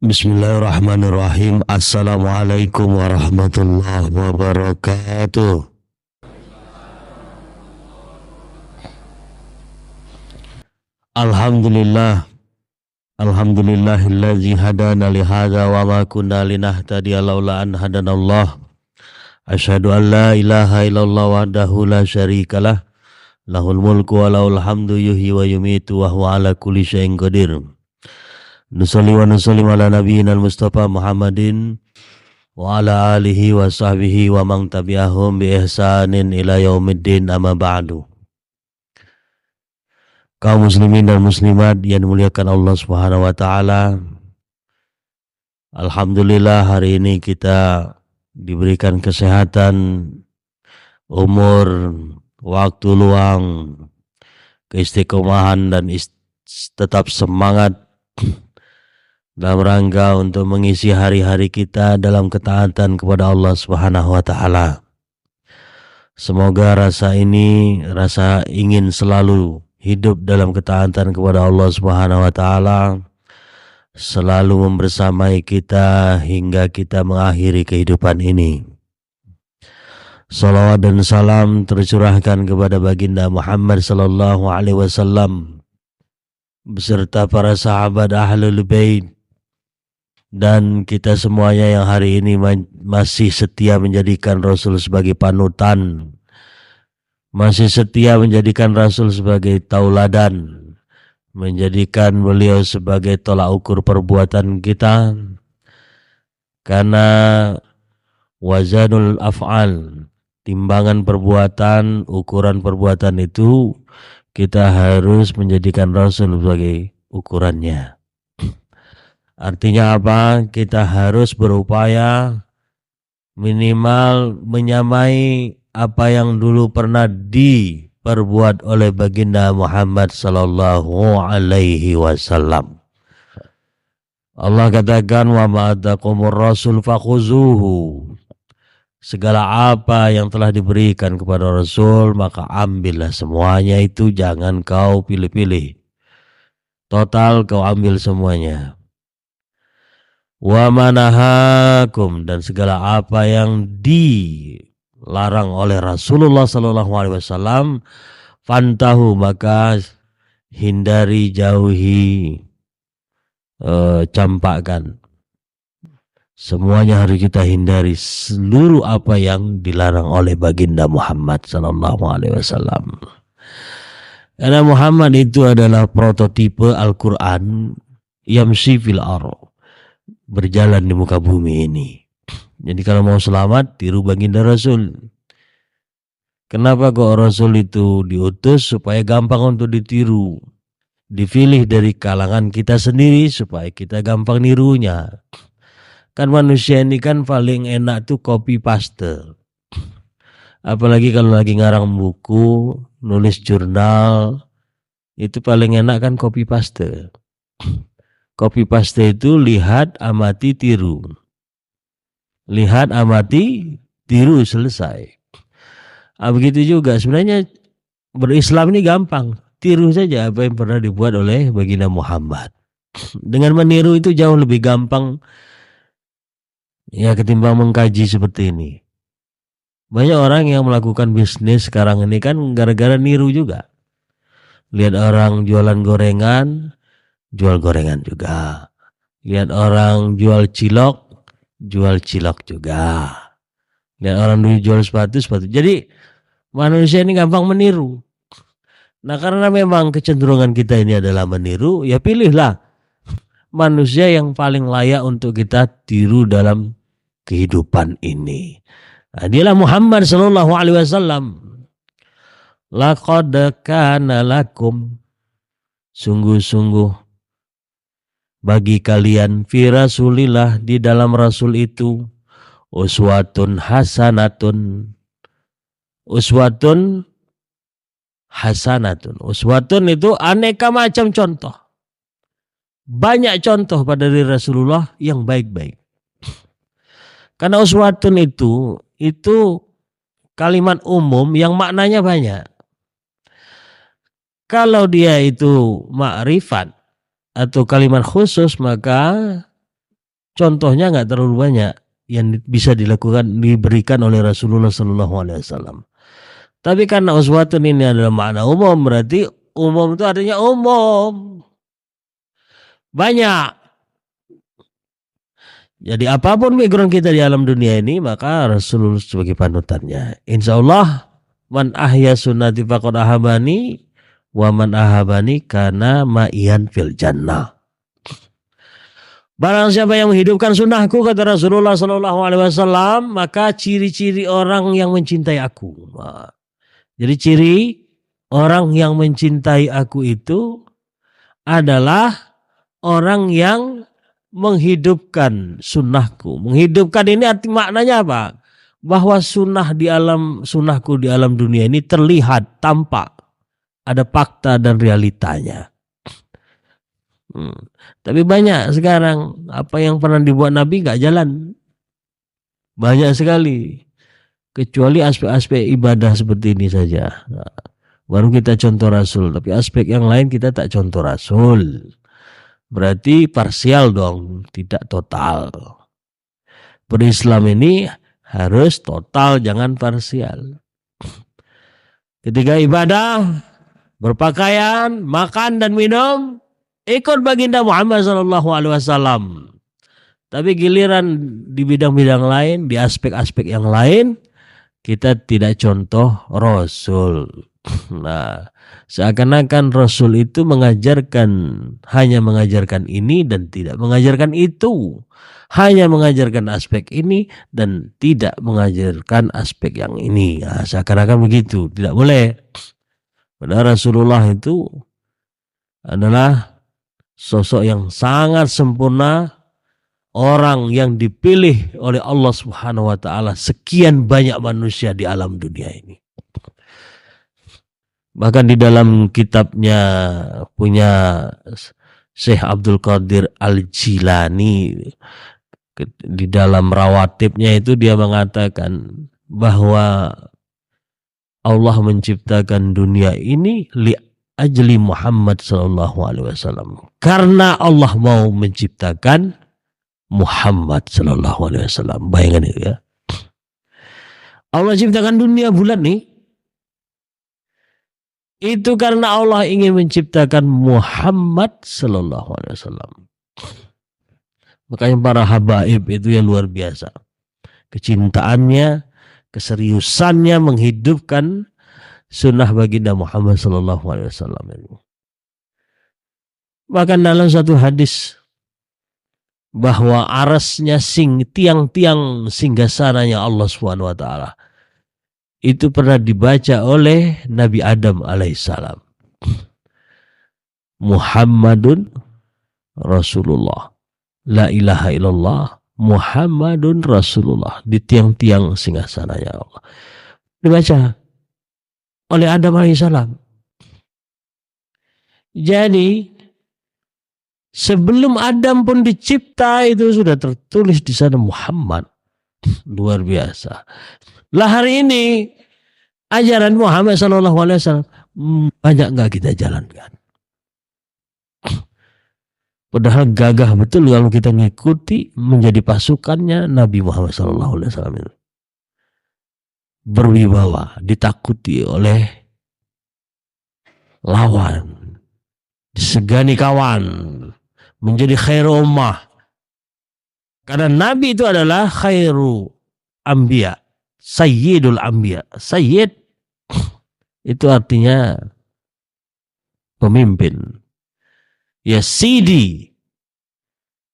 Bismillahirrahmanirrahim. Assalamualaikum warahmatullahi wabarakatuh. Alhamdulillah. Alhamdulillahillazi hadana li hadza wa ma kunna linahtadiya laula an hadanallah. Asyhadu an la ilaha illallah wahdahu la syarikalah. Lahul mulku wa lahul hamdu yuhyi wa yumitu wa huwa ala kulli syai'in qadir. Nusalli wa nusallim ala nabiyyina al-Mustafa Muhammadin wa ala alihi wa sahbihi wa man tabi'ahum bi ihsanin ila yaumiddin, amma ba'du. Kaum muslimin dan muslimat yang dimuliakan Allah Subhanahu wa taala. Alhamdulillah hari ini kita diberikan kesehatan, umur, waktu luang, keistiqomahan dan tetap semangat dalam rangka untuk mengisi hari-hari kita dalam ketaatan kepada Allah Subhanahu wa taala. Semoga rasa ingin selalu hidup dalam ketaatan kepada Allah Subhanahu wa taala selalu membersamai kita hingga kita mengakhiri kehidupan ini. Salawat dan salam tercurahkan kepada baginda Muhammad sallallahu alaihi wasallam beserta para sahabat Ahlul Bait dan kita semuanya yang hari ini masih setia menjadikan Rasul sebagai panutan, masih setia menjadikan Rasul sebagai tauladan, menjadikan beliau sebagai tolak ukur perbuatan kita, karena wazanul af'al, timbangan perbuatan, ukuran perbuatan itu kita harus menjadikan Rasul sebagai ukurannya. Artinya apa? Kita harus berupaya minimal menyamai apa yang dulu pernah diperbuat oleh baginda Muhammad sallallahu alaihi wasallam. Allah katakan, wa ma'atakumur rasul fakhuzuhu. Segala apa yang telah diberikan kepada Rasul maka ambillah semuanya itu, jangan kau pilih-pilih. Total kau ambil semuanya. Wa manahakum, dan segala apa yang dilarang oleh Rasulullah sallallahu alaihi wasallam, fantahu, maka hindari, jauhi, campakkan. Semuanya harus kita hindari, seluruh apa yang dilarang oleh baginda Muhammad sallallahu alaihi wasallam. Karena Muhammad itu adalah prototipe Al-Quran yamshi fil ardh, berjalan di muka bumi ini. Jadi kalau mau selamat, tiru baginda Rasul. Kenapa kok Rasul itu diutus? Supaya gampang untuk ditiru. Dipilih dari kalangan kita sendiri supaya kita gampang nirunya. Kan manusia ini kan paling enak tuh copy paste. Apalagi kalau lagi ngarang buku, nulis jurnal, itu paling enak kan copy paste. Copy paste itu lihat, amati, tiru. Lihat, amati, tiru, selesai. Begitu juga sebenarnya berislam ini gampang. Tiru saja apa yang pernah dibuat oleh baginda Muhammad. Dengan meniru itu jauh lebih gampang ya ketimbang mengkaji seperti ini. Banyak orang yang melakukan bisnis sekarang ini kan gara-gara niru juga. Lihat orang jualan gorengan, jual gorengan juga. Lihat orang jual cilok, jual cilok juga. Lihat orang dulu jual sepatu. Jadi manusia ini gampang meniru. Nah, karena memang kecenderungan kita ini adalah meniru, ya pilihlah manusia yang paling layak untuk kita tiru dalam kehidupan ini. Nah, dialah Muhammad sallallahu alaihi wasallam. Laqad kana lakum, sungguh-sungguh bagi kalian, fi Rasulillah, di dalam Rasul itu, uswatun hasanatun. Uswatun hasanatun. Uswatun itu aneka macam contoh. Banyak contoh pada diri Rasulullah yang baik-baik. Karena uswatun itu kalimat umum yang maknanya banyak. Kalau dia itu ma'rifat atau kalimat khusus, maka contohnya nggak terlalu banyak yang bisa diberikan oleh Rasulullah SAW. Tapi karena uswatun ini adalah makna umum, berarti umum itu artinya umum. Banyak. Jadi apapun background kita di alam dunia ini, maka Rasulullah sebagai panutannya. Insya Allah, man ahya sunnati faqad ahabani, wa man ahabani kana ma'iyan fil jannah. Barang siapa yang menghidupkan sunnahku, kata Rasulullah SAW, maka ciri-ciri orang yang mencintai aku. Jadi ciri orang yang mencintai aku itu adalah orang yang menghidupkan sunnahku. Menghidupkan ini arti maknanya apa? Bahwa sunnahku di alam dunia ini terlihat, tampak. Ada fakta dan realitanya. Tapi banyak sekarang apa yang pernah dibuat Nabi gak jalan. Banyak sekali. Kecuali aspek-aspek ibadah seperti ini saja. Baru kita contoh Rasul. Tapi aspek yang lain kita tak contoh Rasul. Berarti parsial dong. Tidak total. Berislam ini harus total, jangan parsial. Ketika ibadah, berpakaian, makan dan minum, ikut baginda Muhammad SAW. Tapi giliran di bidang-bidang lain, di aspek-aspek yang lain, kita tidak contoh Rasul. Nah, seakan-akan Rasul itu hanya mengajarkan ini dan tidak mengajarkan itu. Hanya mengajarkan aspek ini dan tidak mengajarkan aspek yang ini. Nah, seakan-akan begitu. Tidak boleh. Padahal Rasulullah itu adalah sosok yang sangat sempurna. Orang yang dipilih oleh Allah Subhanahu wa ta'ala sekian banyak manusia di alam dunia ini. Bahkan di dalam kitabnya punya Syekh Abdul Qadir Al-Jilani, di dalam rawatibnya itu dia mengatakan bahwa Allah menciptakan dunia ini li ajli Muhammad SAW. Karena Allah mau menciptakan Muhammad SAW. Bayangkan itu ya. Allah ciptakan dunia bulat nih. Itu karena Allah ingin menciptakan Muhammad SAW. Makanya para habaib itu yang luar biasa. Kecintaannya, keseriusannya menghidupkan sunnah baginda Muhammad SAW. Bahkan dalam satu hadis, bahwa arasnya tiang-tiang singgasananya Allah Subhanahu wa ta'ala itu pernah dibaca oleh Nabi Adam alaihissalam. Muhammadun Rasulullah, la ilaha illallah Muhammadun Rasulullah, di tiang-tiang singgasananya Allah. Dibaca oleh Adam alaihissalam. Jadi sebelum Adam pun dicipta itu sudah tertulis di sana Muhammad. Luar biasa. Lah hari ini ajaran Muhammad SAW banyak nggak kita jalankan. Padahal gagah betul kalau kita mengikuti menjadi pasukannya Nabi Muhammad SAW. Berwibawa, ditakuti oleh lawan, disegani kawan. Menjadi khairu ummah. Karena Nabi itu adalah khairu anbiya, sayyidul anbiya. Sayyid itu artinya pemimpin. Ya sidi.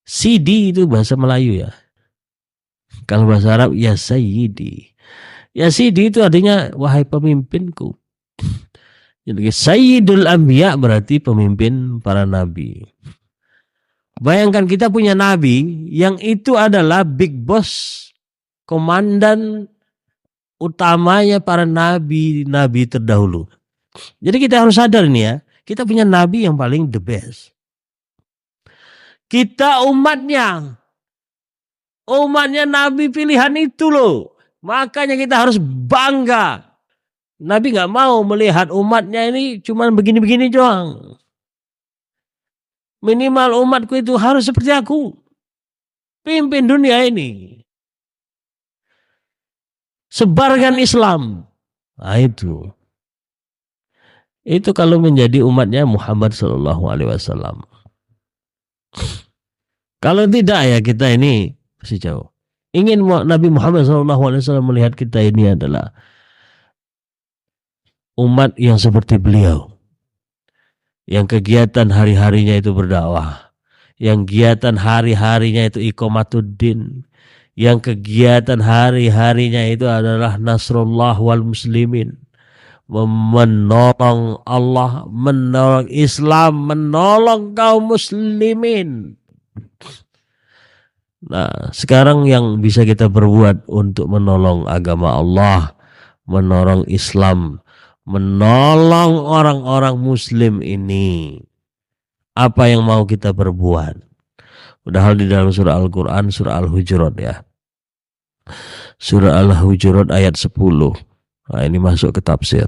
Sidi itu bahasa Melayu ya. Kalau bahasa Arab ya sayyidi. Ya sidi itu artinya wahai pemimpinku. Jadi sayyidul anbiya berarti pemimpin para nabi. Bayangkan kita punya nabi yang itu adalah big boss, komandan utamanya para nabi terdahulu. Jadi kita harus sadar ini ya, kita punya nabi yang paling the best. Kita umatnya nabi pilihan itu loh. Makanya kita harus bangga. Nabi gak mau melihat umatnya ini cuma begini-begini doang. Minimal umatku itu harus seperti aku. Pimpin dunia ini. Sebarkan Islam. Nah itu. Itu kalau menjadi umatnya Muhammad Sallallahu Alaihi Wasallam. Kalau tidak ya kita ini masih jauh. Ingin Nabi Muhammad Sallallahu Alaihi Wasallam melihat kita ini adalah umat yang seperti beliau. Yang kegiatan hari-harinya itu berdakwah. Yang kegiatan hari-harinya itu iqamatuddin. Yang kegiatan hari-harinya itu adalah nasrullah wal muslimin. Menolong Allah, menolong Islam, menolong kaum muslimin. Nah, sekarang yang bisa kita berbuat untuk menolong agama Allah, menolong Islam, menolong orang-orang muslim ini. Apa yang mau kita berbuat? Padahal di dalam surah Al-Quran, surah Al-Hujurat ya. Surah Al-Hujurat ayat 10. Nah, ini masuk ke tafsir.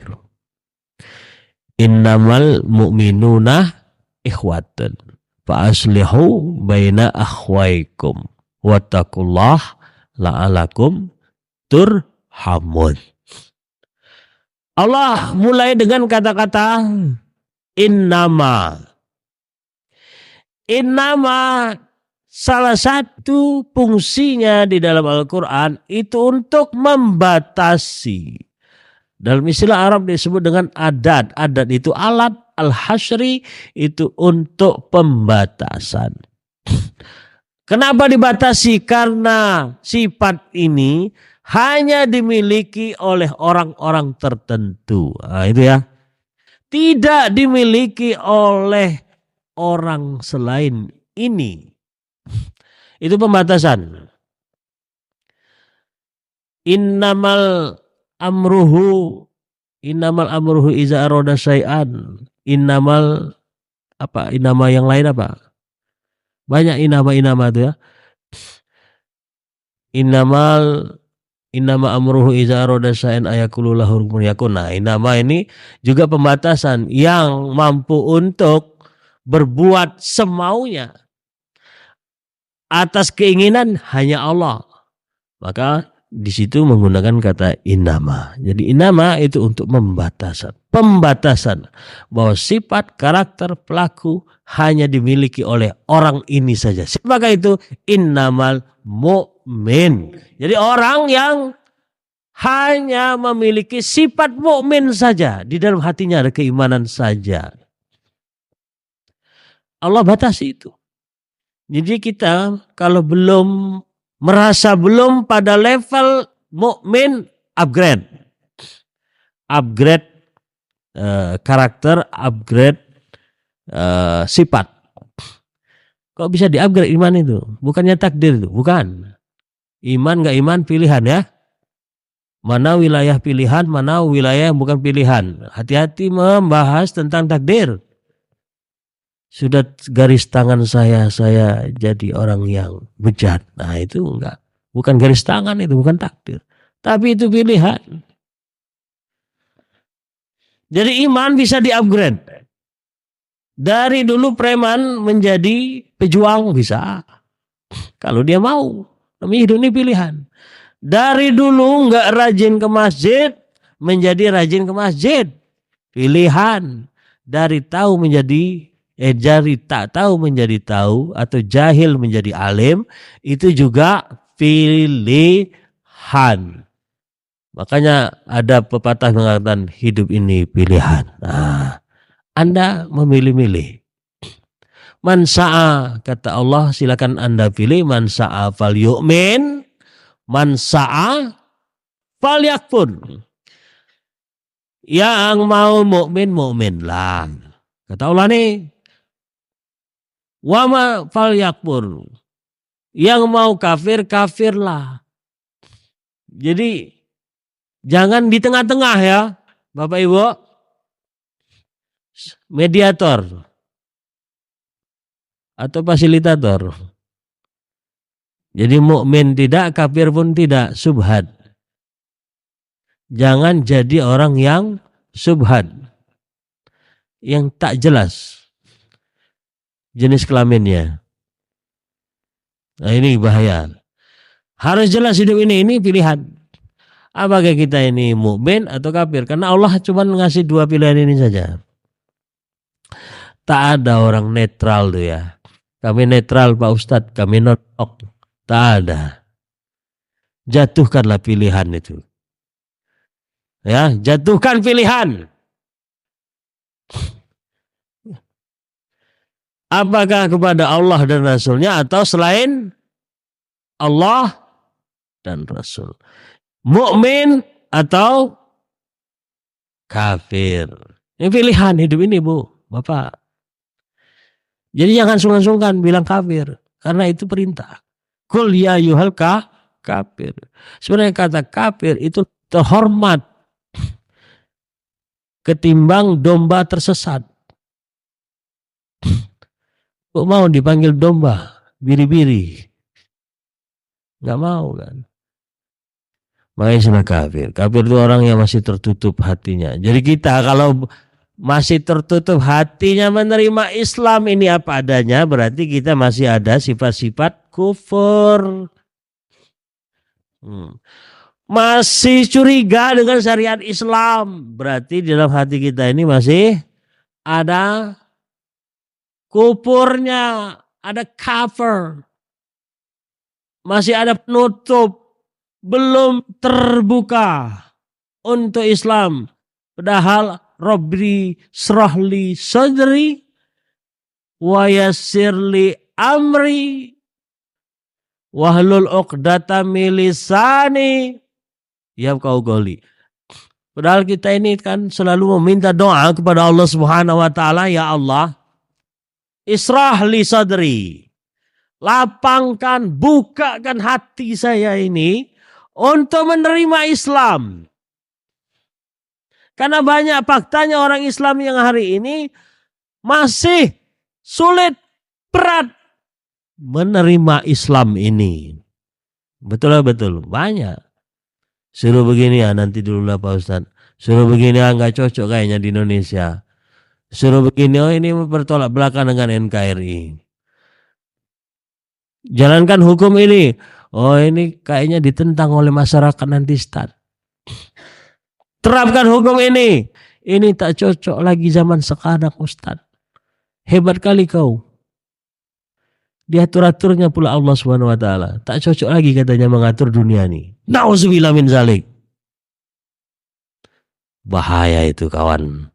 Innamal mu'minuna ikhwatun fa aslihu baina akhwaikum wattaqullah la'alakum turhamun. Allah mulai dengan kata-kata innama. Innama salah satu fungsinya di dalam Al-Quran itu untuk membatasi. Dalam istilah Arab disebut dengan adat. Adat itu alat, al-hasyri itu untuk pembatasan. Kenapa dibatasi? Karena sifat ini hanya dimiliki oleh orang-orang tertentu. Nah, itu ya. Tidak dimiliki oleh orang selain ini. Itu pembatasan. Innamal amruhu iza aroda syai'an. Innamal apa? Innama yang lain apa? Banyak inama itu ya. Innama amruhu iza aroda syai'an ayaqulu lahu kun yakun. Nah, innama ini juga pembatasan yang mampu untuk berbuat semaunya atas keinginan hanya Allah. Maka di situ menggunakan kata innama. Jadi innama itu untuk pembatasan bahwa sifat karakter pelaku hanya dimiliki oleh orang ini saja. Maka itu innamal mu'min. Jadi orang yang hanya memiliki sifat mukmin saja, di dalam hatinya ada keimanan saja. Allah batasi itu. Jadi kita kalau belum merasa belum pada level mukmin, upgrade karakter, upgrade sifat. Kok bisa di-upgrade iman itu? Bukannya takdir itu, bukan. Iman gak iman pilihan ya. Mana wilayah pilihan, mana wilayah yang bukan pilihan. Hati-hati membahas tentang takdir. Sudah garis tangan saya jadi orang yang bejat. Nah itu enggak. Bukan garis tangan itu, bukan takdir. Tapi itu pilihan. Jadi iman bisa di-upgrade. Dari dulu preman menjadi pejuang bisa. Kalau dia mau. Namanya hidup ini pilihan. Dari dulu enggak rajin ke masjid menjadi rajin ke masjid. Pilihan. Dari tahu menjadi dari tak tahu menjadi tahu atau jahil menjadi alim itu juga pilihan. Makanya ada pepatah mengatakan hidup ini pilihan. Nah, Anda memilih-milih. Man sa'a kata Allah silakan Anda pilih man sa'a fal yu'min, man sa'a fal yakfur. Yang mau mukminlah. Kata Allah nih. Wama fal yakfur. Yang mau kafirlah. Jadi jangan di tengah-tengah ya, Bapak Ibu. Mediator atau fasilitator. Jadi mukmin tidak, kafir pun tidak, subhat. Jangan jadi orang yang subhat. Yang tak jelas jenis kelaminnya. Nah ini bahaya. Harus jelas hidup ini pilihan. Apakah kita ini mukmin atau kafir? Karena Allah cuma ngasih dua pilihan ini saja. Tak ada orang netral tuh ya. Kami netral Pak Ustadz, kami notok. Tak ada. Jatuhkanlah pilihan itu. Ya, jatuhkan pilihan. Apakah kepada Allah dan Rasulnya atau selain Allah dan Rasul. Mukmin atau kafir. Ini pilihan hidup ini Bu, Bapak. Jadi jangan sungkan-sungkan bilang kafir. Karena itu perintah. Qul ya ayyuhal kafir. Sebenarnya kata kafir itu terhormat ketimbang domba tersesat. Kok mau dipanggil domba, biri-biri? Gak mau kan? Makanya istilah kafir. Kafir itu orang yang masih tertutup hatinya. Jadi kita kalau masih tertutup hatinya menerima Islam ini apa adanya, berarti kita masih ada sifat-sifat kufur. Masih curiga dengan syariat Islam, berarti di dalam hati kita ini masih ada kupurnya, ada cover, masih ada penutup, belum terbuka untuk Islam. Padahal Rabbi srahli sadri wa yassirli amri wahlul uqdata min lisani yafqahu qawli. Padahal kita ini kan selalu meminta doa kepada Allah Subhanahu wa taala, ya Allah, israh li sadri. Lapangkan, bukakan hati saya ini untuk menerima Islam. Karena banyak faktanya orang Islam yang hari ini masih sulit, berat menerima Islam ini. Betul, banyak. Suruh begini ya nanti dulu lah Pak Ustadz. Suruh begini ya nggak cocok kayaknya di Indonesia. Suruh begini, oh ini bertolak belakang dengan NKRI. Jalankan hukum ini. Oh ini kayaknya ditentang oleh masyarakat nanti Ustadz. Terapkan hukum ini. Ini tak cocok lagi zaman sekarang Ustadz. Hebat kali kau. Diatur-aturnya pula Allah Subhanahu wa taala. Tak cocok lagi katanya mengatur dunia ini. Nauzubillah min zalik. Bahaya itu kawan.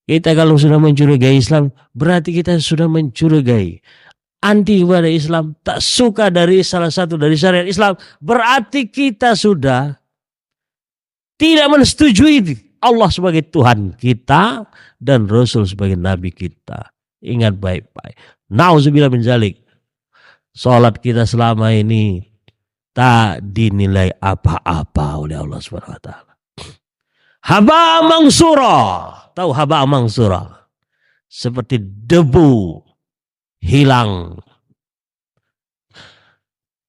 Kita kalau sudah mencurigai Islam, berarti kita sudah mencurigai anti kepada Islam, tak suka dari salah satu dari syariat Islam, berarti kita sudah tidak menyetujui Allah sebagai Tuhan kita dan Rasul sebagai Nabi kita. Ingat baik-baik. Nauzubillah min zalik. Salat kita selama ini tak dinilai apa-apa oleh Allah Subhanahu wa taala. Haba mangsura. Tahu haba mangsura? Seperti debu hilang.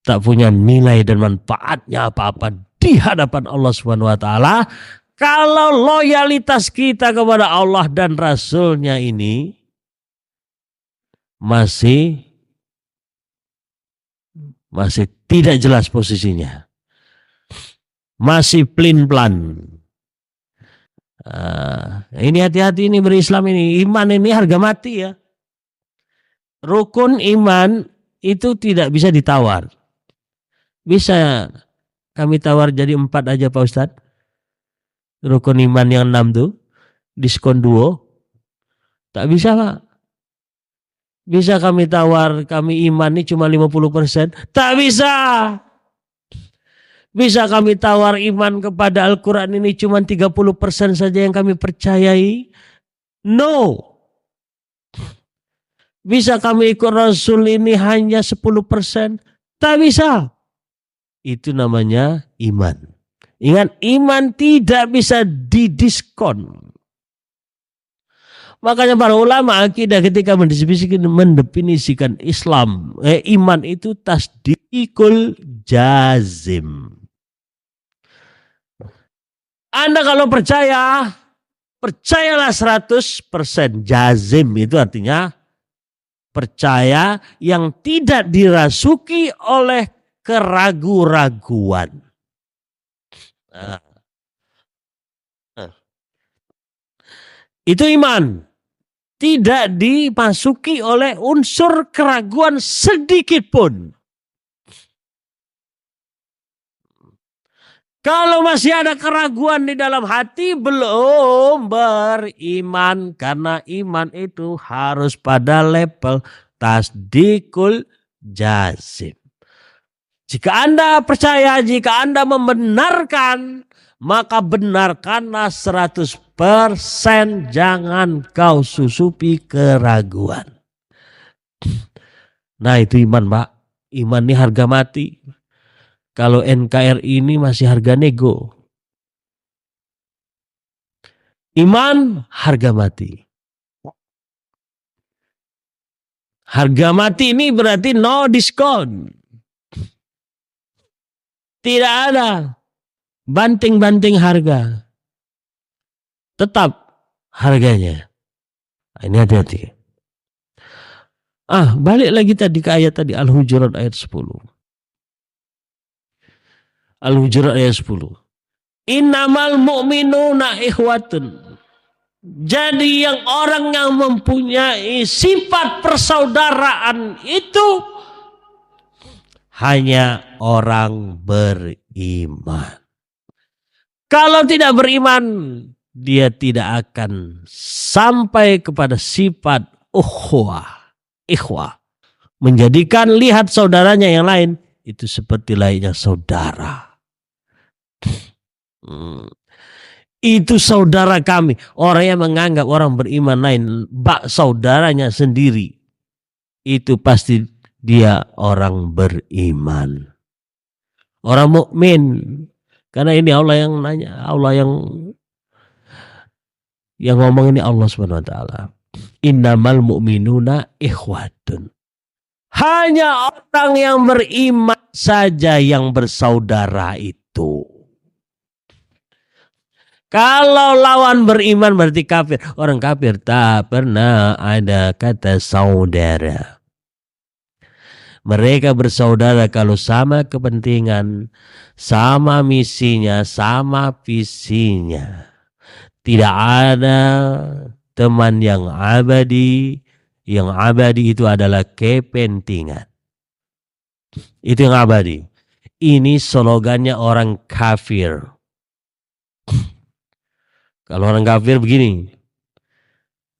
Tak punya nilai dan manfaatnya apa-apa di hadapan Allah Subhanahu wa taala kalau loyalitas kita kepada Allah dan Rasulnya ini masih tidak jelas posisinya. Masih plin-plan. Ini hati-hati ini berislam ini. Iman ini harga mati ya. Rukun iman itu tidak bisa ditawar. Bisa kami tawar jadi 4 aja Pak Ustadz. Rukun iman yang 6 tuh. Diskon 2. Tak bisa Pak. Bisa kami tawar, kami iman ini cuma 50%. Tak bisa. Bisa kami tawar iman kepada Al-Quran ini cuma 30% saja yang kami percayai. No. Bisa kami ikut Rasul ini hanya 10%. Tak bisa. Itu namanya iman. Ingat, iman tidak bisa didiskon. Makanya para ulama akidah ketika mendefinisikan Islam, iman itu tasdikul jazim. Anda kalau percaya, percayalah 100%. Jazim itu artinya percaya yang tidak dirasuki oleh keraguan-raguan. Nah, itu iman. Tidak dimasuki oleh unsur keraguan sedikit pun. Kalau masih ada keraguan di dalam hati, belum beriman. Karena iman itu harus pada level tasdikul jazim. Jika Anda percaya, jika Anda membenarkan, maka benarkanlah 100%, jangan kau susupi keraguan. Nah itu iman, Pak. Iman ini harga mati. Kalau NKRI ini masih harga nego. Iman harga mati. Harga mati ini berarti no diskon. Tidak ada banting-banting harga. Tetap harganya. Nah, ini hati-hati. Balik lagi tadi ke ayat tadi Al-Hujurat ayat 10. Al-Hujurat ayat 10. Innamal mu'minuna ikhwatun. Jadi yang orang yang mempunyai sifat persaudaraan itu hanya orang beriman. Kalau tidak beriman, dia tidak akan sampai kepada sifat ikhwah. Menjadikan lihat saudaranya yang lain itu seperti layaknya saudara. Itu saudara kami. Orang yang menganggap orang beriman lain bak saudaranya sendiri, itu pasti dia orang beriman, orang mukmin. Karena ini Allah yang nanya, Allah yang ngomong ini Allah Subhanahu wa taala. Innamal mu'minuna ikhwatun. Hanya orang yang beriman saja yang bersaudara itu. Kalau lawan beriman berarti kafir. Orang kafir tak pernah ada kata saudara. Mereka bersaudara kalau sama kepentingan, sama misinya, sama visinya. Tidak ada teman yang abadi. Yang abadi itu adalah kepentingan. Itu yang abadi. Ini slogannya orang kafir. Kalau orang kafir begini,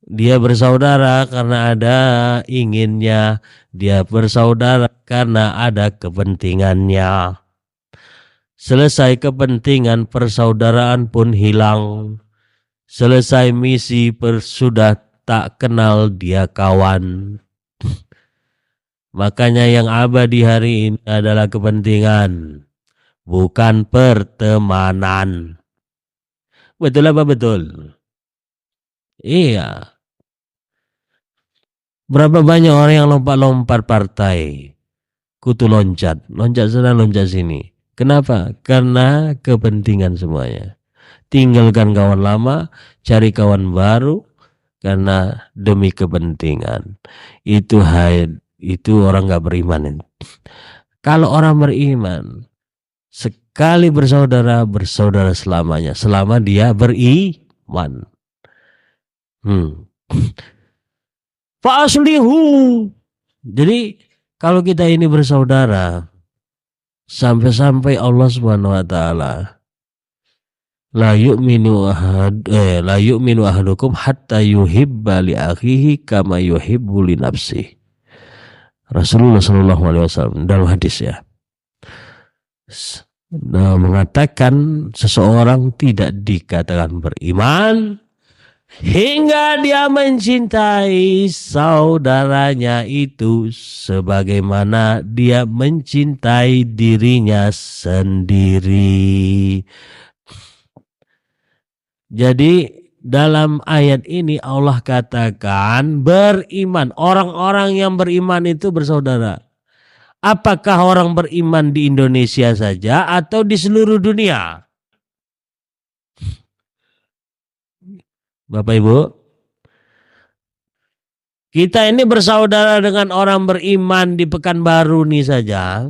dia bersaudara karena ada inginnya, dia bersaudara karena ada kepentingannya. Selesai kepentingan, persaudaraan pun hilang. Selesai misi, sudah tak kenal dia kawan. Makanya yang abadi hari ini adalah kepentingan, bukan pertemanan. Betul apa betul? Iya. Berapa banyak orang yang lompat-lompat partai? Kutu loncat sana, loncat sini. Kenapa? Karena kepentingan semuanya. Tinggalkan kawan lama, cari kawan baru karena demi kepentingan. Itu orang nggak beriman. Kalau orang beriman, sekali bersaudara selamanya, selama dia beriman. Fa'aslihu. Jadi kalau kita ini bersaudara, sampai-sampai Allah Subhanahu wa taala la yu'minu ahadukum hatta yuhibba li akhihi kama yuhibbu li nafsihi. Rasulullah sallallahu alaihi wasallam dalam hadis ya. Mengatakan seseorang tidak dikatakan beriman hingga dia mencintai saudaranya itu sebagaimana dia mencintai dirinya sendiri. Jadi dalam ayat ini Allah katakan beriman. Orang-orang yang beriman itu bersaudara. Apakah orang beriman di Indonesia saja atau di seluruh dunia? Bapak Ibu, Kita ini bersaudara dengan orang beriman di Pekanbaru nih saja,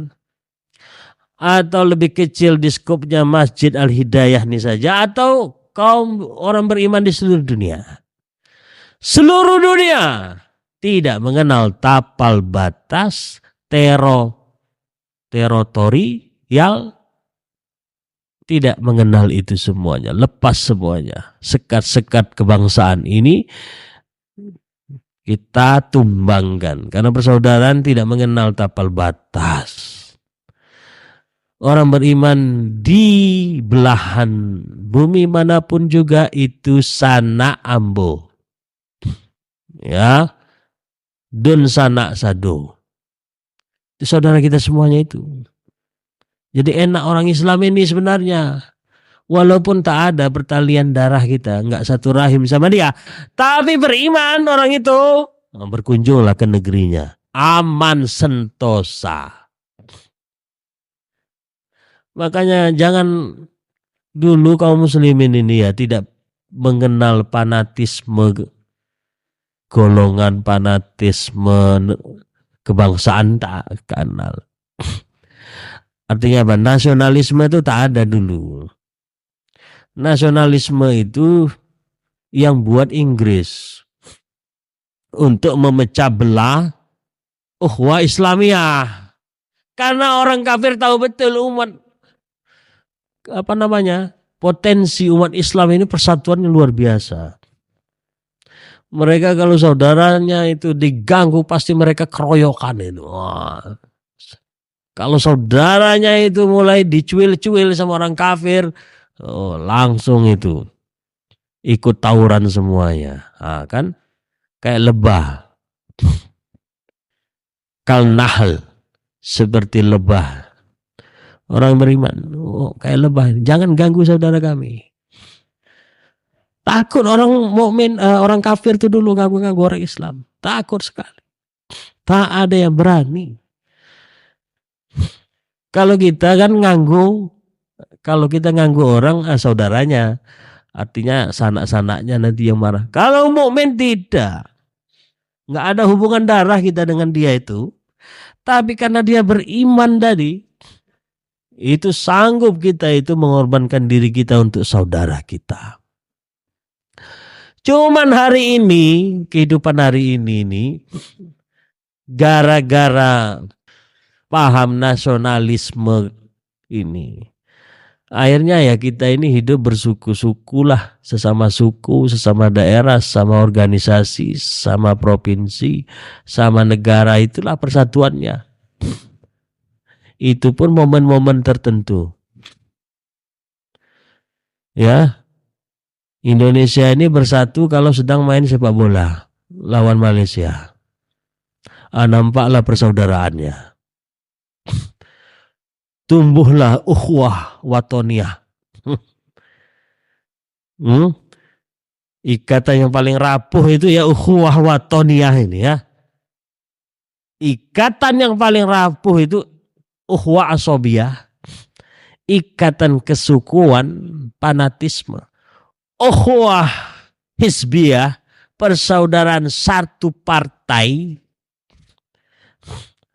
atau lebih kecil di skopnya Masjid Al-Hidayah nih saja, atau kaum orang beriman di seluruh dunia. Seluruh dunia tidak mengenal tapal batas, teritorial, tidak mengenal itu semuanya, lepas semuanya. Sekat-sekat kebangsaan ini kita tumbangkan karena persaudaraan tidak mengenal tapal batas. Orang beriman di belahan bumi manapun juga itu sana ambo. Ya. Dun sana sado. Itu saudara kita semuanya itu. Jadi enak orang Islam ini sebenarnya. Walaupun tak ada pertalian darah kita, nggak satu rahim sama dia, tapi beriman orang itu. Berkunjunglah ke negerinya. Aman sentosa. Makanya jangan dulu kaum muslimin ini ya tidak mengenal fanatisme golongan, fanatisme kebangsaan, tak kenal. Artinya apa? Nasionalisme itu tak ada dulu. Nasionalisme itu yang buat Inggris untuk memecah belah ukhuwah Islamiyah. Karena orang kafir tahu betul potensi umat Islam ini persatuannya luar biasa. Mereka kalau saudaranya itu diganggu pasti mereka keroyokan itu. Wah. Kalau saudaranya itu mulai dicuil-cuil sama orang kafir, langsung itu ikut tawuran semuanya. Nah, kan kayak lebah. Kalnahl, seperti lebah. Orang beriman, kayak lebah. Jangan ganggu saudara kami. Takut orang mukmin, orang kafir itu dulu ganggu orang Islam. Takut sekali. Tak ada yang berani. Kalau kita kan kalau kita nganggu orang, saudaranya, artinya sanak-sanaknya nanti yang marah. Kalau mukmin tidak, nggak ada hubungan darah kita dengan dia itu. Tapi karena dia beriman tadi, itu sanggup kita itu mengorbankan diri kita untuk saudara kita. Cuman hari ini, kehidupan hari ini gara-gara paham nasionalisme ini, akhirnya ya kita ini hidup bersuku-suku lah, sesama suku, sesama daerah, sama organisasi, sama provinsi, sama negara, itulah persatuannya. Itu pun momen-momen tertentu. Ya. Indonesia ini bersatu kalau sedang main sepak bola lawan Malaysia. Nampaklah persaudaraannya. Tumbuhlah ukhuwah watoniyah. Ikatan yang paling rapuh itu ya ukhuwah watoniyah ini ya. Ikatan yang paling rapuh itu ukhuwah asobiyah. Ikatan kesukuan, fanatisme. Ukhuwah hizbiyah, persaudaraan satu partai.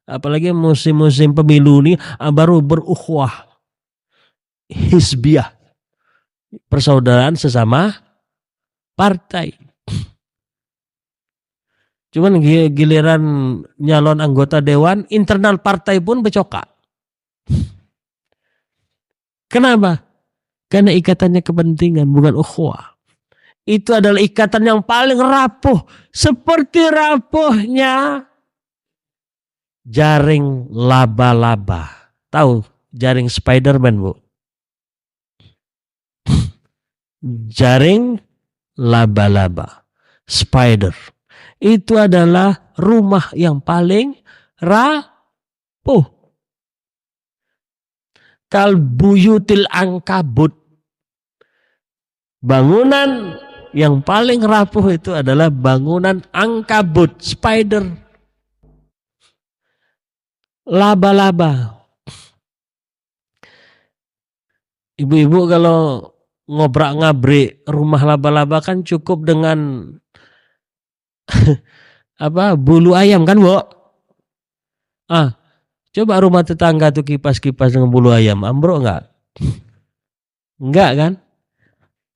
Apalagi musim-musim pemilu ini baru berukhuwah hizbiyah, persaudaraan sesama partai. Cuman giliran nyalon anggota dewan, internal partai pun becokak. Kenapa? Karena ikatannya kepentingan, bukan ukhuwah. Itu adalah ikatan yang paling rapuh. Seperti rapuhnya jaring laba-laba. Tahu jaring Spiderman, Bu? Jaring laba-laba. Spider. Itu adalah rumah yang paling rapuh. Kalbuyutil angkabut. Bangunan yang paling rapuh itu adalah bangunan angkabut, spider. Laba-laba. Ibu-ibu kalau ngobrak-ngabrik rumah laba-laba kan cukup dengan bulu ayam kan, Bu? Coba rumah tetangga tuh kipas-kipas dengan bulu ayam, ambruk enggak? Enggak kan?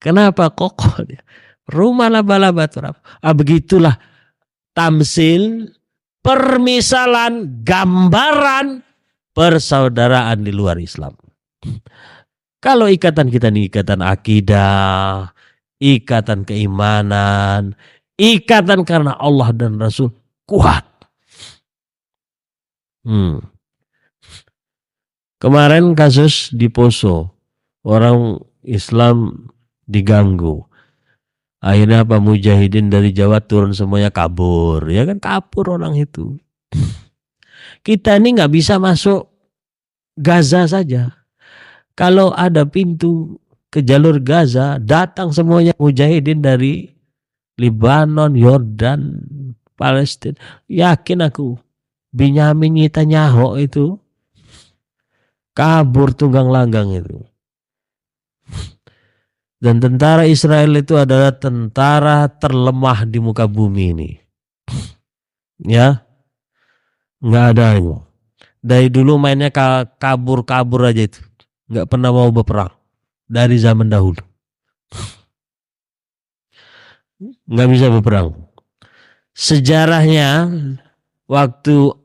Kenapa? Kokoh dia. Rumah laba-laba tuh. Begitulah tamsil, permisalan, gambaran persaudaraan di luar Islam. Kalau ikatan kita ini ikatan akidah, ikatan keimanan, ikatan karena Allah dan Rasul kuat. Kemarin kasus di Poso, orang Islam diganggu. Akhirnya mujahidin dari Jawa turun semuanya kabur. Ya kan, kabur orang itu. Kita ini nggak bisa masuk Gaza saja. Kalau ada pintu ke jalur Gaza, datang semuanya mujahidin dari Lebanon, Yordan, Palestina. Yakin aku, Binyamin Netanyahu itu kabur tunggang langgang itu. Dan tentara Israel itu adalah tentara terlemah di muka bumi ini. Ya, nggak ada itu. Dari dulu mainnya kabur-kabur aja itu. Nggak pernah mau berperang. Dari zaman dahulu. Nggak bisa berperang. Sejarahnya waktu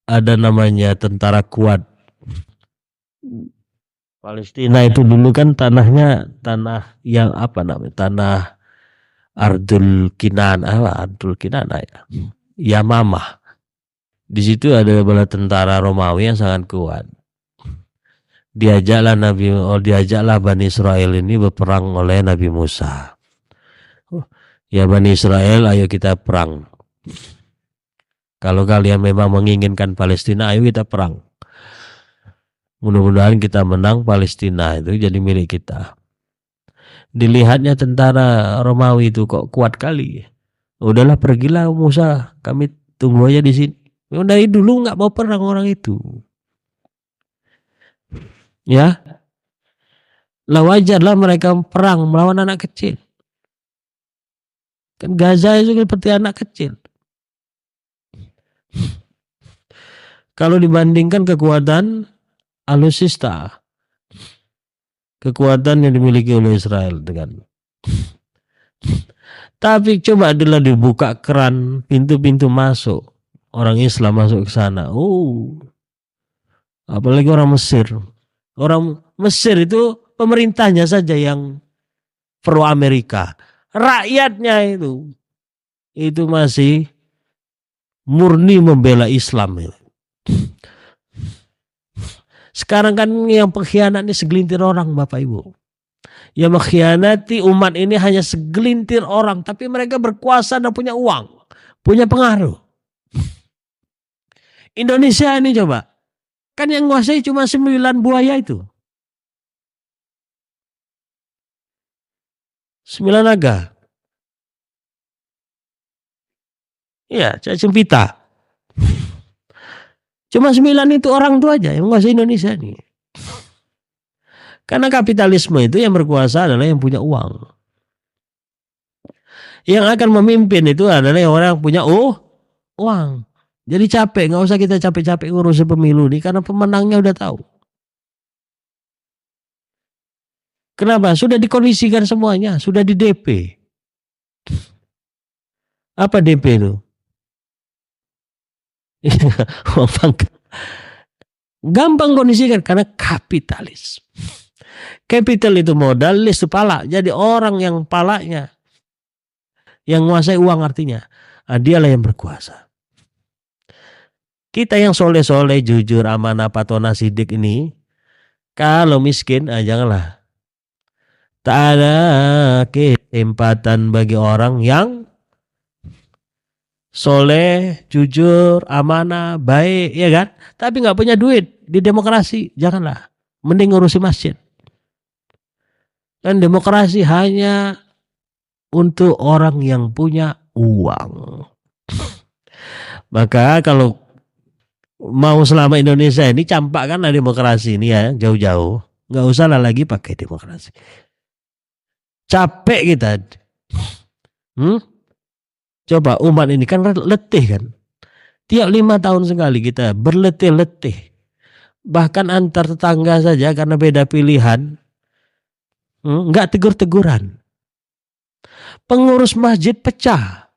ada namanya tentara kuat Palestina itu dulu kan tanah yang tanah Ardul Kinan ya, Yamamah. Di situ ada bala tentara Romawi yang sangat kuat. Diajaklah Bani Israel ini berperang oleh Nabi Musa. Ya Bani Israel, ayo kita perang. Kalau kalian memang menginginkan Palestina, ayo kita perang. Mudah-mudahan kita menang, Palestina itu jadi milik kita. Dilihatnya tentara Romawi itu kok kuat kali. Udahlah, pergilah Musa, kami tunggu aja di sini. Dari dulu nggak mau perang orang itu. Ya, lah wajarlah mereka perang melawan anak kecil. Kan Gaza itu seperti anak kecil. Kalau dibandingkan kekuatan alutsista, kekuatan yang dimiliki oleh Israel dengan. Tapi coba adalah dibuka keran pintu-pintu masuk, orang Islam masuk ke sana. Apalagi orang Mesir. Orang Mesir itu pemerintahnya saja yang pro Amerika. Rakyatnya itu masih murni membela Islam. Sekarang kan yang pengkhianat ini segelintir orang, Bapak Ibu. Yang mengkhianati umat ini hanya segelintir orang, tapi mereka berkuasa dan punya uang, punya pengaruh. Indonesia ini coba, kan yang menguasai cuma 9 buaya itu. 9 naga. Iya, cacing pita. Cuma 9 itu orang itu aja yang menguasai Indonesia ini. Karena kapitalisme itu yang berkuasa adalah yang punya uang. Yang akan memimpin itu adalah orang yang punya uang. Jadi capek, nggak usah kita capek-capek ngurusin pemilu ini karena pemenangnya udah tahu. Kenapa? Sudah dikondisikan semuanya, sudah di DP. Apa DP itu? Gampang kondisikan karena kapitalis. Capital itu modal, list itu pala. Jadi orang yang palanya, yang menguasai uang artinya, dialah yang berkuasa. Kita yang soleh-soleh, jujur, amanah, patona, sidik ini, kalau miskin, janganlah. Tak ada kesempatan bagi orang yang soleh, jujur, amanah, baik, ya kan? Tapi nggak punya duit di demokrasi, janganlah. Mending ngurusi masjid. Dan demokrasi hanya untuk orang yang punya uang. Maka kalau mau selama Indonesia ini campakkanlah demokrasi ini ya jauh-jauh. Nggak usah lagi pakai demokrasi. Capek kita. Coba umat ini kan letih kan. Tiap 5 tahun sekali kita berletih-letih. Bahkan antar tetangga saja karena beda pilihan. Nggak tegur-teguran. Pengurus masjid pecah.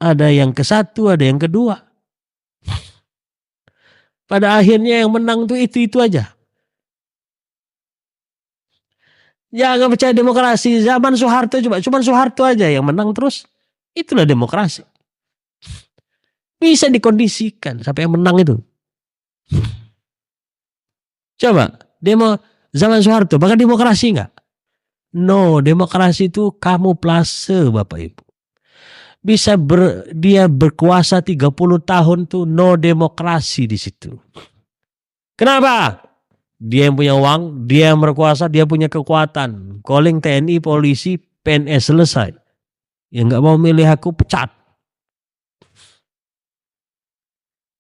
Ada yang ke satu, ada yang kedua. Pada akhirnya yang menang tuh itu aja. Jangan percaya demokrasi. Zaman Soeharto coba. Cuman Soeharto aja yang menang terus. Itulah demokrasi. Bisa dikondisikan sampai yang menang itu. Coba. Zaman Soeharto. Bahkan demokrasi enggak? No. Demokrasi itu kamuflase Bapak Ibu. Dia berkuasa 30 tahun tuh no demokrasi di situ. Kenapa? Dia yang punya uang, dia yang berkuasa, dia punya kekuatan. Calling TNI, polisi, PNS selesai. Yang nggak mau milih aku pecat.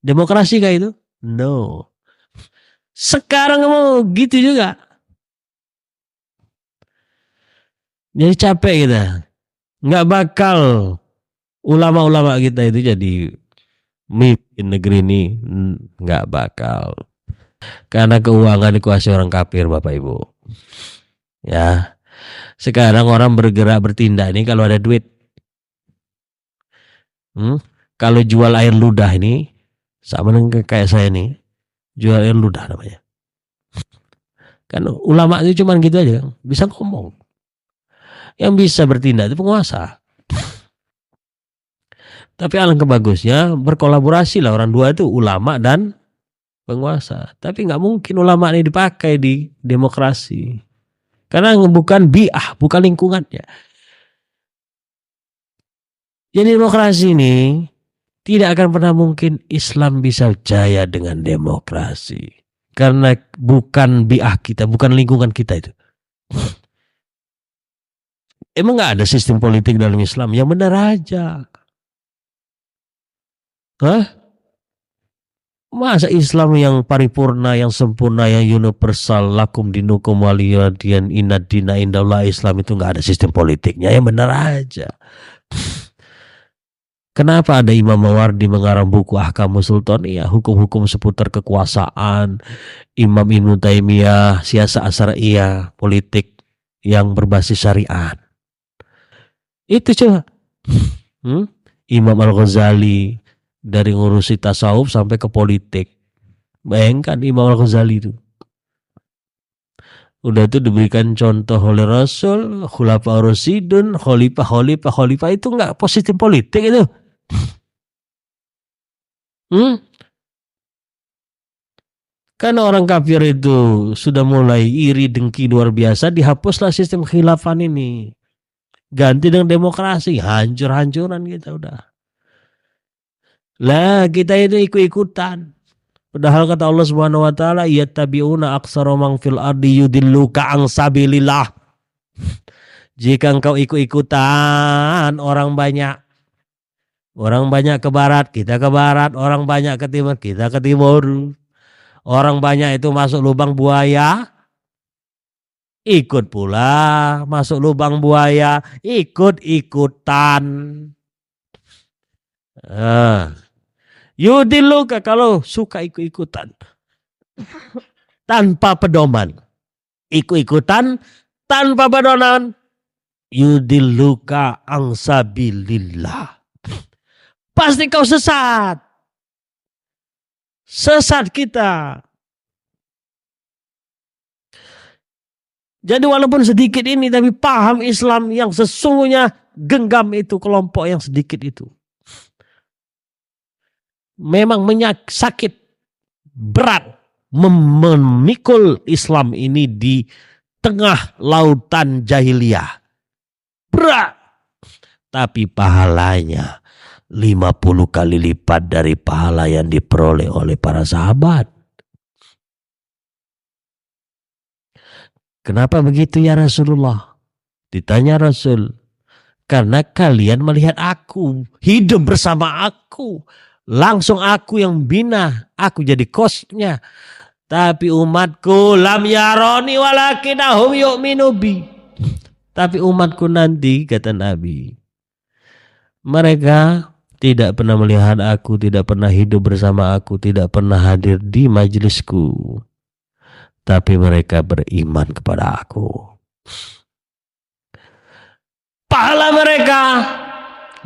Demokrasi kayak itu? No. Sekarang mau gitu juga. Jadi capek kita. Nggak bakal ulama-ulama kita itu jadi mimpin negeri ini. Nggak bakal. Karena keuangan dikuasai orang kafir Bapak Ibu. Ya. Sekarang orang bergerak bertindak ini kalau ada duit. Kalau jual air ludah ini sama dengan kayak saya nih. Jual air ludah namanya. Kan ulama itu cuman gitu aja. Bisa ngomong. Yang bisa bertindak itu penguasa. Tapi alangkah bagusnya berkolaborasi lah orang dua itu ulama dan penguasa. Tapi nggak mungkin ulama ini dipakai di demokrasi. Karena bukan bi'ah, bukan lingkungannya. Jadi demokrasi ini tidak akan pernah mungkin Islam bisa jaya dengan demokrasi. Karena bukan bi'ah kita, bukan lingkungan kita itu. Emang nggak ada sistem politik dalam Islam? Yang benar aja. Hah? Masa Islam yang paripurna, yang sempurna, yang universal, lakum dinukum waliyadin inad dina indallah Islam itu nggak ada sistem politiknya? Yang benar aja. Kenapa ada Imam Mawardi mengarang buku Ahkamus Sultaniyah, hukum-hukum seputar kekuasaan, Imam Ibnu Taimiyah, Siasa Asyariyah, politik yang berbasis syariat. Itu coba. Imam Al-Ghazali dari ngurusi tasawuf sampai ke politik. Bayangkan Imam Al-Ghazali itu. Udah itu diberikan contoh oleh Rasul, Khulafaur Rasyidun, khalifah itu enggak positif politik itu. Karena orang kafir itu sudah mulai iri dengki luar biasa, dihapuslah sistem khilafan ini. Ganti dengan demokrasi, hancur-hancuran kita udah. Lah kita itu ikut-ikutan. Padahal kata Allah Subhanahu wa taala, yattabi'una aqsara man fil ardi yudilluka an sabilillah. Jika engkau ikut-ikutan orang banyak ke barat, kita ke barat, orang banyak ke timur, kita ke timur. Orang banyak itu masuk lubang buaya, ikut pula masuk lubang buaya, ikut-ikutan. Yudiluka kalau suka ikut-ikutan tanpa pedoman, ikut-ikutan tanpa pedoman, yudiluka angsabilillah, pasti kau sesat kita. Jadi walaupun sedikit ini tapi paham Islam yang sesungguhnya, genggam itu kelompok yang sedikit itu. Memang sakit berat memikul Islam ini di tengah lautan jahiliyah. Berat. Tapi pahalanya 50 kali lipat dari pahala yang diperoleh oleh para sahabat. Kenapa begitu ya Rasulullah? Ditanya Rasul. Karena kalian melihat aku, hidup bersama aku. Langsung aku yang bina, aku jadi kosnya. Tapi umatku lam yaroni walakinahum yu'minu bi. Tapi umatku nanti, kata Nabi, Mereka tidak pernah melihat aku, tidak pernah hidup bersama aku, tidak pernah hadir di majelisku. Tapi mereka beriman kepada aku. Pahala mereka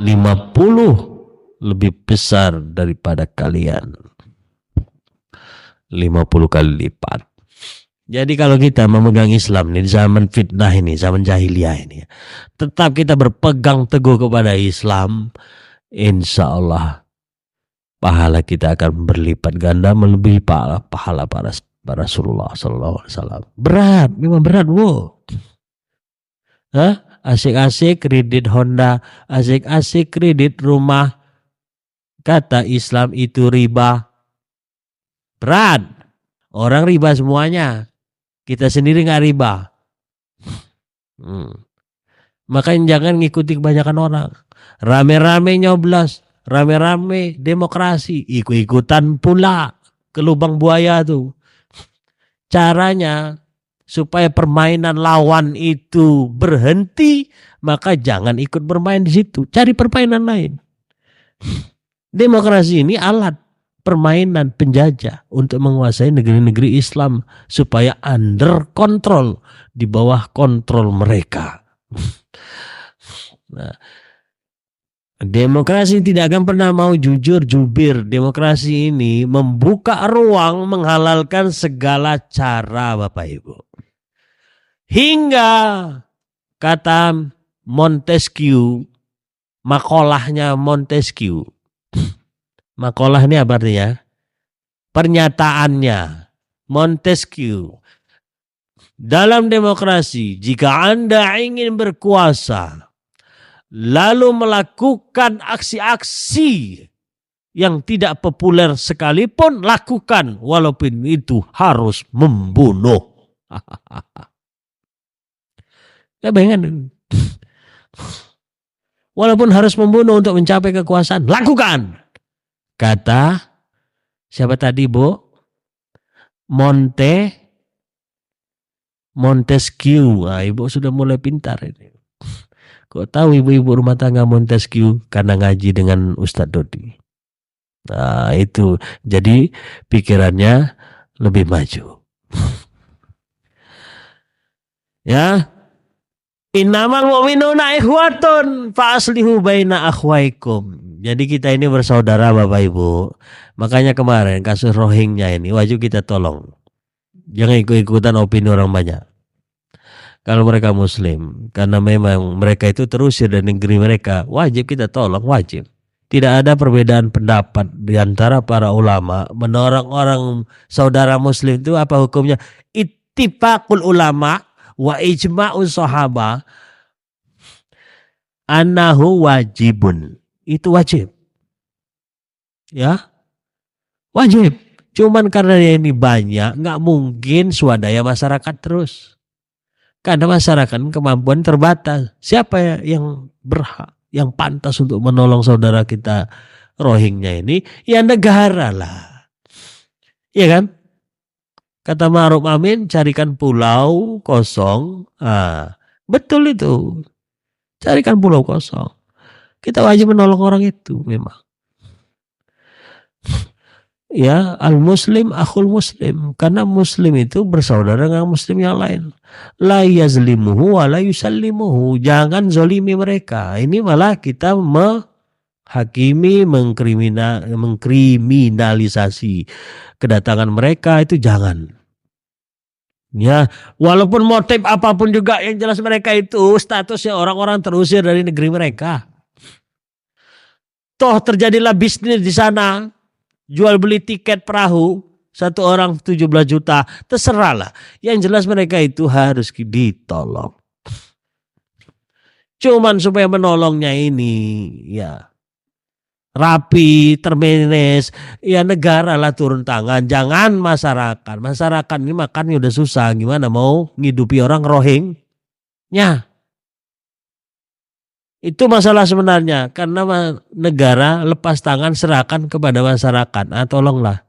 50 lebih besar daripada kalian. 50 kali lipat. Jadi kalau kita memegang Islam ini di zaman fitnah ini, zaman jahiliyah ini, tetap kita berpegang teguh kepada Islam, insya Allah pahala kita akan berlipat ganda melebihi pahala para Rasulullah Sallallahu Alaihi Wasallam. Berat, memang berat, bu. Asik-asik kredit Honda, asik-asik kredit rumah. Kata Islam itu riba. Berat. Orang riba semuanya. Kita sendiri nggak riba. Makanya jangan ngikuti kebanyakan orang. Rame-rame nyoblos, rame-rame demokrasi, ikut-ikutan pula ke lubang buaya tuh. Caranya supaya permainan lawan itu berhenti, maka jangan ikut bermain di situ. Cari permainan lain. Demokrasi ini alat permainan penjajah untuk menguasai negeri-negeri Islam supaya under kontrol, di bawah kontrol mereka. Nah, demokrasi tidak akan pernah mau jujur jubir. Demokrasi ini membuka ruang menghalalkan segala cara, Bapak Ibu. Hingga kata Montesquieu, makolahnya Montesquieu. Makalah ini apa artinya? Pernyataannya Montesquieu. Dalam demokrasi, jika Anda ingin berkuasa, lalu melakukan aksi-aksi yang tidak populer sekalipun, lakukan walaupun itu harus membunuh. Ya, bayangkan. Walaupun harus membunuh untuk mencapai kekuasaan, lakukan. Kata siapa tadi, Bu? Montesquieu. Nah, Ibu sudah mulai pintar ini. Kok tahu ibu-ibu rumah tangga Montesquieu? Karena ngaji dengan Ustadz Dodi. Nah, itu. Jadi pikirannya lebih maju. Ya. Innamal mu'minuna ikhwatun fa'aslihu baina akhwaikum. Jadi kita ini bersaudara, Bapak Ibu. Makanya kemarin kasus Rohingya ini wajib kita tolong. Jangan ikut-ikutan opini orang banyak. Kalau mereka Muslim, karena memang mereka itu terusir dari negeri mereka, wajib kita tolong, wajib. Tidak ada perbedaan pendapat di antara para ulama menolong orang saudara Muslim itu apa hukumnya? Ittifaqul ulama wa ijma'us sahaba annahu wajibun. Itu wajib. Ya. Wajib. Cuman karena ini banyak, nggak mungkin swadaya masyarakat terus. Karena masyarakat kemampuan terbatas. Siapa yang berhak, yang pantas untuk menolong saudara kita Rohingya ini? Ya negara lah. Iya kan? Kata Ma'ruf Amin, carikan pulau kosong. Betul itu. Carikan pulau kosong. Kita wajib menolong orang itu memang. Ya, al-muslim akhul muslim. Karena muslim itu bersaudara dengan muslim yang lain. La yazlimuhu wa la yusallimuhu. Jangan zolimi mereka. Ini malah kita menghakimi, mengkriminalisasi kedatangan mereka, itu jangan. Ya, walaupun motif apapun juga, yang jelas mereka itu statusnya orang-orang terusir dari negeri mereka. Toh terjadilah bisnis di sana, jual beli tiket perahu, satu orang 17 juta, terserahlah. Yang jelas mereka itu harus ditolong. Cuman supaya menolongnya ini ya rapi, termanage, ya negara lah turun tangan, jangan masyarakat. Masyarakat ini makannya udah susah, gimana mau ngidupi orang Rohingya? Itu masalah sebenarnya, karena negara lepas tangan, serahkan kepada masyarakat. Tolonglah.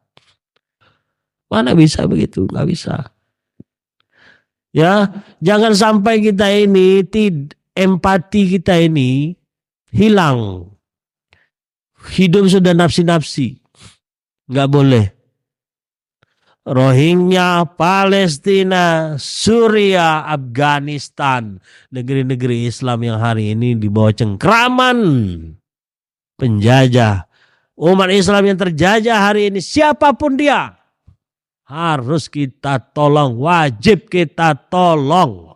Mana bisa begitu? Nggak bisa. Ya, jangan sampai kita ini empati kita ini hilang. hidup sudah nafsi-nafsi, nggak boleh. Rohingya, Palestina, Suriah, Afghanistan, negeri-negeri Islam yang hari ini di bawah cengkraman penjajah. Umat Islam yang terjajah hari ini, siapapun dia, harus kita tolong, wajib kita tolong.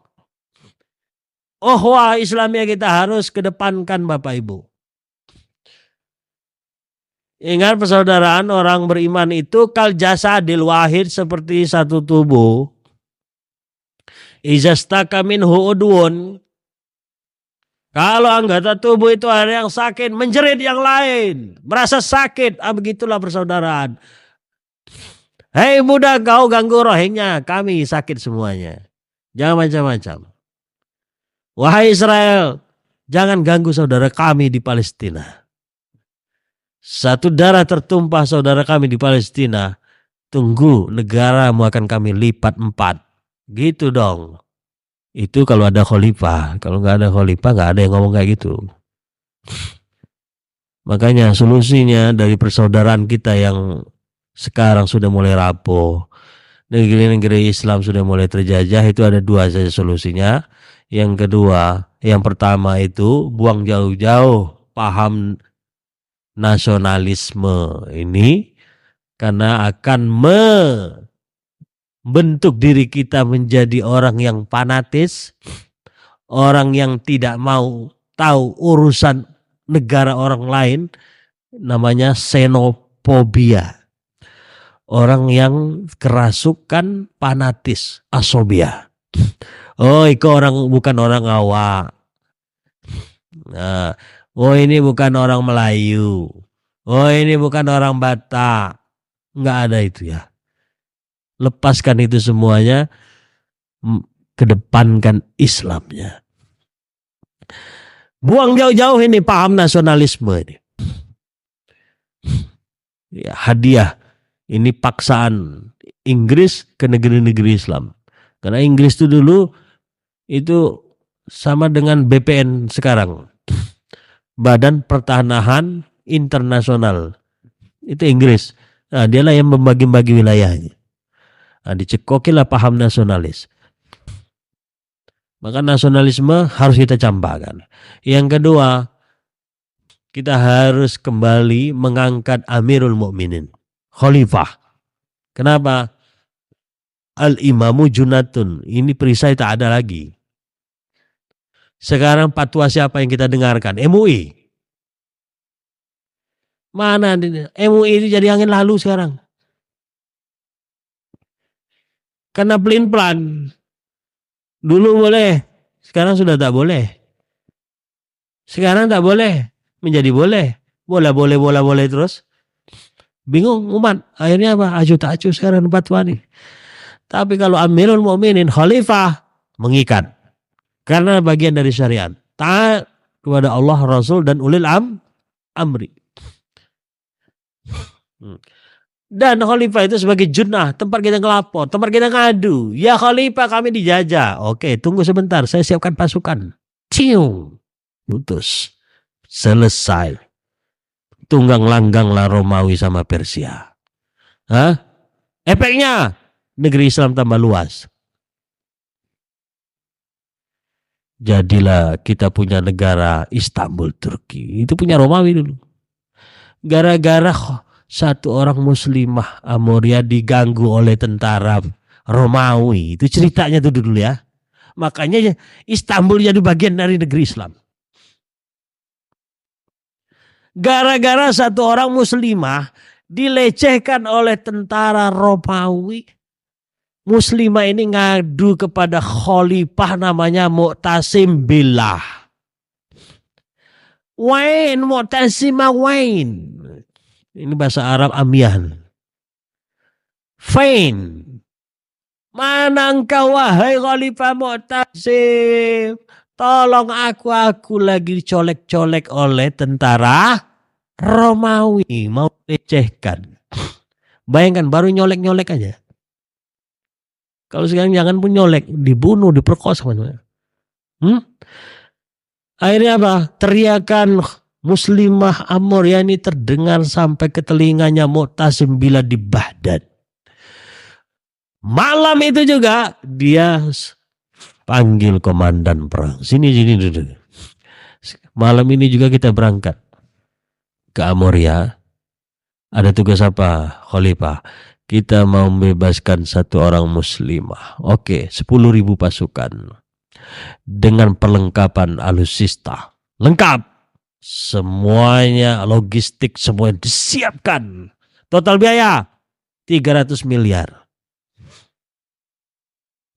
Uhwah Islamiyah kita harus kedepankan Bapak Ibu. Ingat persaudaraan orang beriman itu kal jasadil wahid, seperti satu tubuh. Izastaka minhu udwun. Kalau anggota tubuh itu ada yang sakit, menjerit yang lain, merasa sakit, begitulah persaudaraan. Hei muda, kau ganggu rohingya, kami sakit semuanya. Jangan macam-macam. Wahai Israel, jangan ganggu saudara kami di Palestina. Satu darah tertumpah saudara kami di Palestina, tunggu negaramu akan kami lipat 4. Gitu dong. Itu kalau ada khalifah. Kalau nggak ada khalifah nggak ada yang ngomong kayak gitu. Makanya solusinya dari persaudaraan kita yang sekarang sudah mulai rapuh, negeri-negeri Islam sudah mulai terjajah, itu ada 2 saja solusinya. Yang kedua, yang pertama itu buang jauh-jauh paham nasionalisme ini, karena akan membentuk diri kita menjadi orang yang fanatis, orang yang tidak mau tahu urusan negara orang lain, namanya xenofobia. Orang yang kerasukan fanatis, asobia. Oh, itu bukan orang awak. Nah, oh ini bukan orang Melayu. Oh ini bukan orang Batak. Nggak ada itu ya. Lepaskan itu semuanya. Kedepankan Islamnya. Buang jauh-jauh ini paham nasionalisme ini. Ya, hadiah. Ini paksaan Inggris ke negeri-negeri Islam. Karena Inggris itu dulu itu sama dengan BPN sekarang. Badan Pertahanan Internasional. Itu Inggris. Nah, dialah yang membagi-bagi wilayahnya. Nah, dicekokilah paham nasionalis. Maka nasionalisme harus kita campakkan. Yang kedua, kita harus kembali mengangkat Amirul Mukminin, Khalifah. Kenapa? Al-Imamu Junatun. Ini perisai tak ada lagi. Sekarang fatwa siapa yang kita dengarkan? MUI. Mana MUI itu jadi angin lalu sekarang. Karena pelin-pelan. Dulu boleh, sekarang sudah tak boleh. Sekarang tak boleh, menjadi boleh. Bola boleh terus. Bingung umat. Akhirnya apa? Acuh tak acuh sekarang fatwa nih. Tapi kalau Amirul Mukminin Khalifah, mengikat. Karena bagian dari syariat. Taat kepada Allah, Rasul, dan ulil amri. Dan Khalifah itu sebagai junnah, tempat kita ngelapor, tempat kita ngadu. Ya Khalifah, kami dijajah. Oke, tunggu sebentar, saya siapkan pasukan. Cium. Putus. Selesai. Tunggang langganglah Romawi sama Persia. Hah? Efeknya, negeri Islam tambah luas. Jadilah kita punya negara Istanbul, Turki. Itu punya Romawi dulu. Gara-gara satu orang muslimah Amoria diganggu oleh tentara Romawi. Itu ceritanya tuh dulu ya. Makanya Istanbul jadi bagian dari negeri Islam. Gara-gara satu orang muslimah dilecehkan oleh tentara Romawi. Muslimah ini ngadu kepada khalifah namanya Mu'tasim Billah. Wain, Mu'tasimah Wain. Ini bahasa Arab Amiyah. Fain. Mana engkau wahai Khalifah Mu'tasim? Tolong aku lagi dicolek-colek oleh tentara Romawi. Mau lecehkan. Bayangkan baru nyolek-nyolek aja. Kalau sekarang jangan pun nyolek. Dibunuh, diperkosa. Akhirnya apa? Teriakan Muslimah Amoria ini terdengar sampai ke telinganya Mu'tasim bila di Baghdad. Malam itu juga dia panggil komandan perang. Sini dulu. Malam ini juga kita berangkat ke Amoria. Ada tugas apa, Khalifah? Kita mau membebaskan satu orang muslimah. Oke, 10.000 pasukan. Dengan perlengkapan alutsista. Lengkap. Semuanya, logistik, semuanya disiapkan. Total biaya 300 miliar.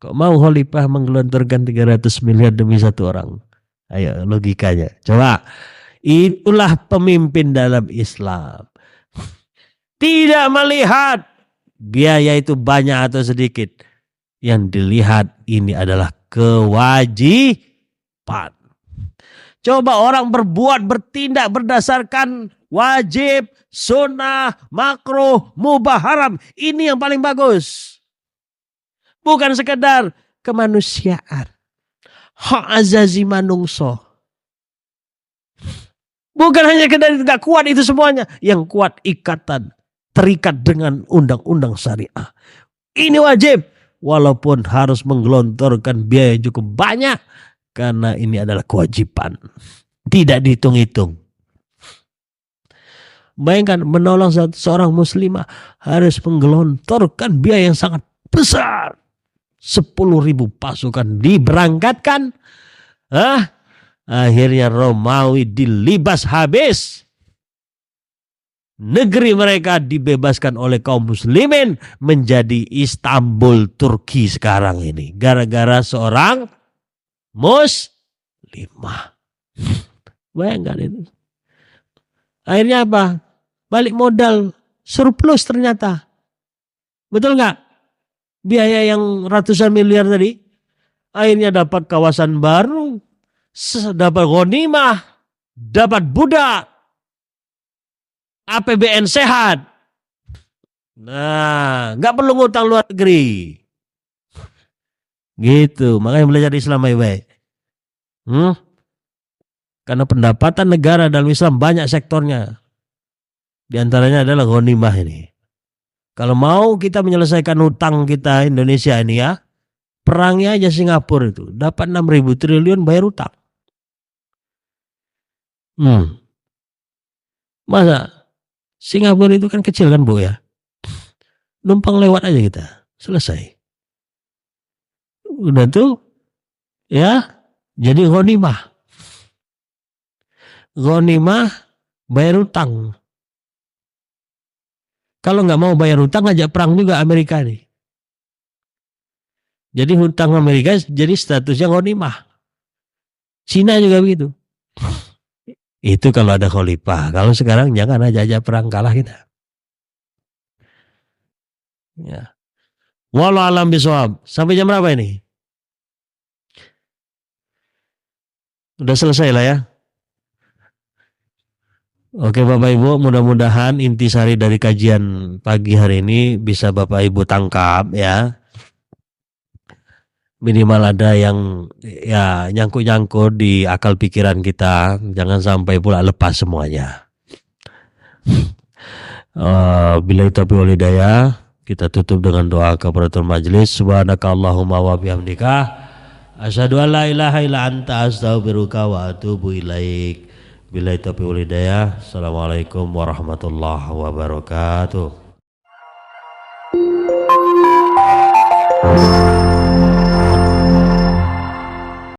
Kok mau Khalifah menggelontorkan 300 miliar demi satu orang? Ayo logikanya. Coba. Itulah pemimpin dalam Islam. Tidak melihat biaya itu banyak atau sedikit. Yang dilihat ini adalah kewajiban. Coba orang berbuat, bertindak berdasarkan wajib, sunnah, makruh, mubah, haram. Ini yang paling bagus. Bukan sekedar kemanusiaan. Hak azazi manungso. Bukan hanya sekedar gak kuat itu semuanya. Yang kuat ikatan. Terikat dengan undang-undang syariah. Ini wajib. Walaupun harus menggelontorkan biaya yang cukup banyak. Karena ini adalah kewajiban. Tidak dihitung-hitung. Bayangkan menolong seorang muslimah. Harus menggelontorkan biaya yang sangat besar. 10.000 pasukan diberangkatkan. Akhirnya Romawi dilibas habis. Negeri mereka dibebaskan oleh kaum muslimin menjadi Istanbul Turki sekarang ini. Gara-gara seorang muslimah. Bayangkan itu. Akhirnya apa? Balik modal surplus ternyata. Betul nggak? Biaya yang ratusan miliar tadi. Akhirnya dapat kawasan baru. Dapat ghanimah. Dapat budak. APBN sehat. Nah, nggak perlu ngutang luar negeri. Gitu, makanya belajar Islam baik-baik. Karena pendapatan negara dalam Islam banyak sektornya. Di antaranya adalah ghanimah ini. Kalau mau kita menyelesaikan hutang kita Indonesia ini ya, perangnya aja Singapura itu dapat 6.000 triliun bayar hutang. Masa Singapura itu kan kecil kan Bu ya. Numpang lewat aja kita. Selesai. Udah tuh. Ya. Jadi ghanimah. Ghanimah bayar hutang. Kalau nggak mau bayar hutang ajak perang juga Amerika nih. Jadi hutang Amerika jadi statusnya ghanimah. Cina juga begitu. Itu kalau ada khalifah. Kalau sekarang jangan aja perang, kalah kita. Ya. Wallahu a'lam bishawab. Sampai jam berapa ini? Udah selesai lah ya. Oke Bapak Ibu, mudah-mudahan intisari dari kajian pagi hari ini bisa Bapak Ibu tangkap ya. Minimal ada yang ya nyangkut-nyangkut di akal pikiran kita. Jangan sampai pula lepas semuanya. Bila taufiq wal hidayah, kita tutup dengan doa kafaratul majelis. Subhanakallahumma wa bihamdika asyhadu an la ilaha illa anta astaghfiruka wa atubu ilaik. Bila taufiq wal hidayah. Assalamualaikum warahmatullahi wabarakatuh.